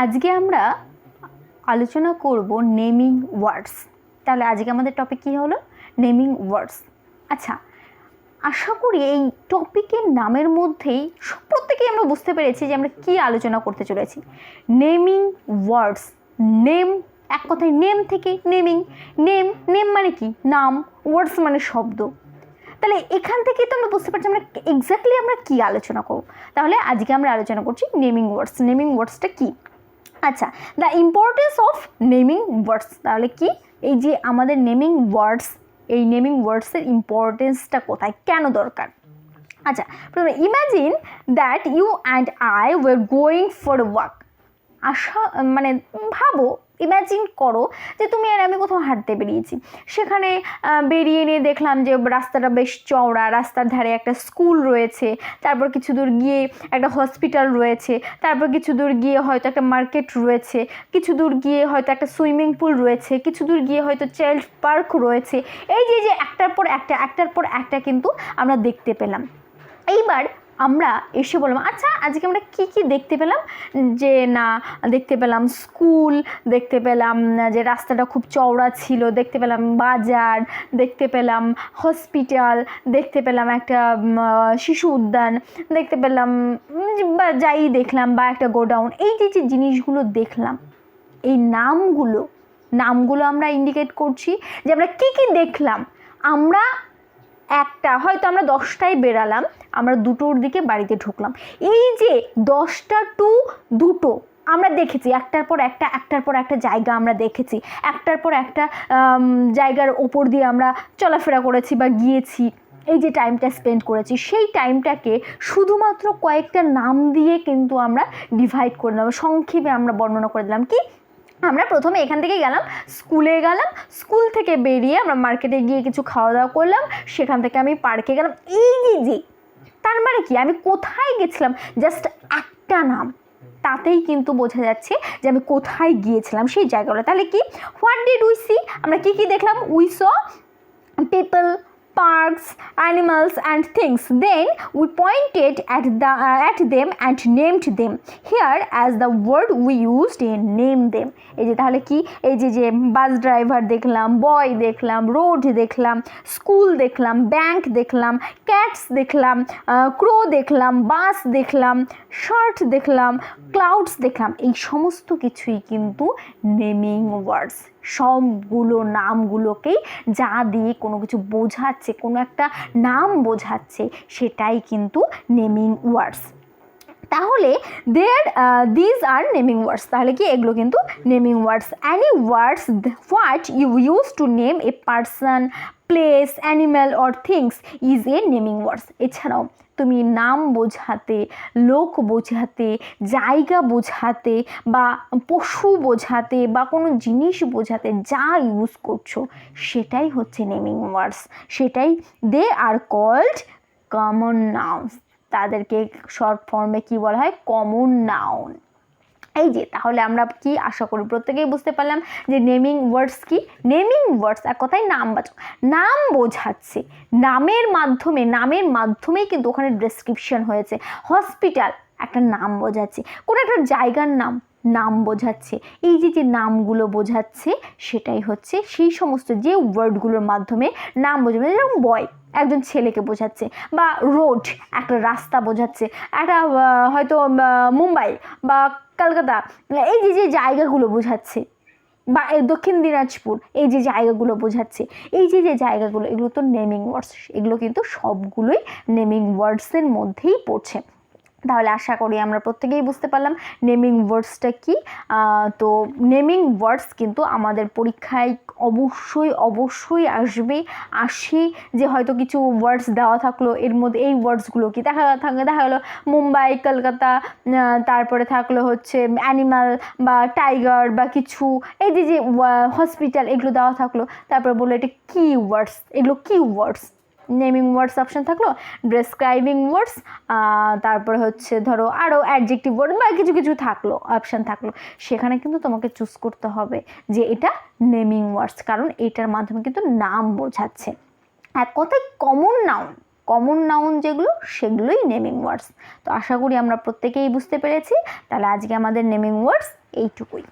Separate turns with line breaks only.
আজকে আমরা আলোচনা করব নেমিং ওয়ার্ডস। তাহলে আজকে আমাদের টপিক কী হলো? নেমিং ওয়ার্ডস। আচ্ছা, আশা করি এই টপিকের নামের মধ্যেই প্রত্যেকেই আমরা বুঝতে পেরেছি যে আমরা কী আলোচনা করতে চলেছি। নেমিং ওয়ার্ডস, নেম, এক কথায় নেম থেকে নেমিং। নেম, নেম মানে কি? নাম, ওয়ার্ডস মানে শব্দ। তাহলে এখান থেকেই তো আমরা বুঝতে পারছি আমরা এক্স্যাক্টলি আমরা কী আলোচনা করব। তাহলে আজকে আমরা আলোচনা করছি নেমিং ওয়ার্ডস। নেমিং ওয়ার্ডসটা কী? আচ্ছা, দ্য ইম্পর্টেন্স অফ নেমিং ওয়ার্ডস। তাহলে কি এই যে আমাদের নেমিং ওয়ার্ডস, এই নেমিং ওয়ার্ডসের ইম্পর্টেন্সটা কোথায়, কেন দরকার? আচ্ছা, প্রথমে imagine that you and I were going for walk. মানে ভাবো, ইম্যাজিন করো যে তুমি আর আমি কোথাও হাঁটতে বেরিয়েছি। সেখানে বেরিয়ে নিয়ে দেখলাম যে রাস্তাটা বেশ চওড়া, রাস্তার ধারে একটা স্কুল রয়েছে, তারপর কিছু দূর গিয়ে একটা হসপিটাল রয়েছে, তারপর কিছু দূর গিয়ে হয়তো একটা মার্কেট রয়েছে, কিছু দূর গিয়ে হয়তো একটা সুইমিং পুল রয়েছে, কিছু দূর গিয়ে হয়তো চাইল্ড পার্ক রয়েছে। এই যে একটার পর একটা কিন্তু আমরা দেখতে পেলাম। এইবার আমরা এসে বললাম, আচ্ছা আজকে আমরা কি কি দেখতে পেলাম? যে না, দেখতে পেলাম স্কুল, দেখতে পেলাম যে রাস্তাটা খুব চওড়া ছিল, দেখতে পেলাম বাজার, দেখতে পেলাম হসপিটাল, দেখতে পেলাম একটা শিশু উদ্যান, দেখতে পেলাম বা যাই দেখলাম, বা একটা গোডাউন। এই যে জিনিসগুলো দেখলাম, এই নামগুলো আমরা ইন্ডিকেট করছি যে আমরা কি কি দেখলাম। আমরা একটা হয়তো আমরা 10টায় বেরালাম, আমরা 2টোর দিকে বাড়িতে ঢুকলাম। এই যে 10টা টু 2টো আমরা দেখেছি, একটার পর একটা জায়গা আমরা দেখেছি, একটার পর একটা জায়গার ওপর দিয়ে আমরা চলাফেরা করেছি বা গিয়েছি। এই যে টাইমটা স্পেন্ড করেছি, সেই টাইমটাকে শুধুমাত্র কয়েকটা নাম দিয়ে কিন্তু আমরা ডিভাইড করে দিলাম, সংক্ষেপে আমরা বর্ণনা করে দিলাম। কি, আমরা প্রথমে এখান থেকে গেলাম, স্কুলে গেলাম, স্কুল থেকে বেরিয়ে আমরা মার্কেটে গিয়ে কিছু খাওয়া দাওয়া করলাম, সেখান থেকে আমি পার্কে গেলাম। এই যে তার মানে কি, আমি কোথায় গেছিলাম, জাস্ট একটা নাম, তাতেই কিন্তু বোঝা যাচ্ছে যে আমি কোথায় গিয়েছিলাম, সেই জায়গাগুলো। তাহলে কি, হোয়াট ডিড উই সি, আমরা কি কি দেখলাম? We saw people, parks, animals and things. Then we pointed at them and named them. Here as the word we used in name them. এই যে তাহলে কি, এই যে বাস ড্রাইভার দেখলাম, বয় দেখলাম, রোড দেখলাম, স্কুল দেখলাম, ব্যাংক দেখলাম, ক্যাটস দেখলাম, ক্রো দেখলাম, বাস দেখলাম, শার্ট দেখলাম, ক্লাউডস দেখলাম। এই সমস্ত কিছুই কিন্তু নেমিং ওয়ার্ডস। সবগুলো নামগুলোকেই যা দিয়ে কোনো কিছু বোঝাচ্ছে, কোনো একটা নাম বোঝাচ্ছে, সেটাই কিন্তু নেমিং ওয়ার্ডস। তাহলে দিস আর নেমিং ওয়ার্ডস। তাহলে কি, এগুলো কিন্তু naming words. Any words what you use to name a person, place, animal or things is a naming words. এছাড়াও তুমি নাম বোঝাতে, লোক বোঝাতে, জায়গা বোঝাতে, বা পশু বোঝাতে, বা কোনো জিনিস বোঝাতে যা ইউজ করছো, সেটাই হচ্ছে নেমিং ওয়ার্ডস। সেটাই দে আর কল্ড কমন নাউন্স। তাদেরকে শর্ট ফর্মে কি বলা হয়? Common noun. এই যে তাহলে আমরা কি আশা করি প্রত্যেকেই বুঝতে পারলাম যে নেমিং ওয়ার্ডস কি। নেমিং ওয়ার্ডস এক কথায় নামবাচক, নাম বোঝাচ্ছে। নামের মাধ্যমেই কিন্তু ওখানে ডেসক্রিপশন হয়েছে। হসপিটাল একটা নাম বোঝাচ্ছে, কোনো একটা জায়গার নাম বোঝাচ্ছে। এই যে নামগুলো বোঝাচ্ছে, সেটাই হচ্ছে সেই সমস্ত যে ওয়ার্ডগুলোর মাধ্যমে নাম বোঝাবে। যেরকম বয় একজন ছেলেকে বোঝাচ্ছে, বা রোড একটা রাস্তা বোঝাচ্ছে, একটা হয়তো মুম্বাই বা কলকাতা, এই যে জায়গাগুলো বোঝাচ্ছে, বা দক্ষিণ দিনাজপুর, এই যে জায়গাগুলো বোঝাচ্ছে। এই যে জায়গাগুলো, এগুলো তো নেমিং ওয়ার্ডস। এগুলো কিন্তু সবগুলোই নেমিং ওয়ার্ডসের মধ্যেই পড়ছে। তাহলে আশা করি আমরা প্রত্যেকেই বুঝতে পারলাম নেমিং ওয়ার্ডসটা কি। তো নেমিং ওয়ার্ডস কিন্তু আমাদের পরীক্ষায় অবশ্যই আসে যে হয়তো কিছু ওয়ার্ডস দেওয়া থাকলো, এর মধ্যে এই ওয়ার্ডসগুলো কি দেখা গেলো মুম্বাই, কলকাতা, তারপরে থাকলো হচ্ছে অ্যানিমাল বা টাইগার বা কিছু, এই যে হসপিটাল, এগুলো দেওয়া থাকলো। তারপরে বললো এটা কি ওয়ার্ডস, এগুলো কি ওয়ার্ডস। নেমিং ওয়ার্ডস অপশান থাকলো, ডেসক্রাইবিং ওয়ার্ডস, তারপরে হচ্ছে ধরো আরও অ্যাডজেক্টিভ ওয়ার্ড বা কিছু থাকলো, অপশান থাকলো। সেখানে কিন্তু তোমাকে চুজ করতে হবে যে এটা নেমিং ওয়ার্ডস, কারণ এটার মাধ্যমে কিন্তু নাম বোঝাচ্ছে। এক কথায় কমন নাউন, কমন নাউন যেগুলো সেগুলোই নেমিং ওয়ার্ডস। তো আশা করি আমরা প্রত্যেকেই বুঝতে পেরেছি। তাহলে আজকে আমাদের নেমিং ওয়ার্ডস এইটুকুই।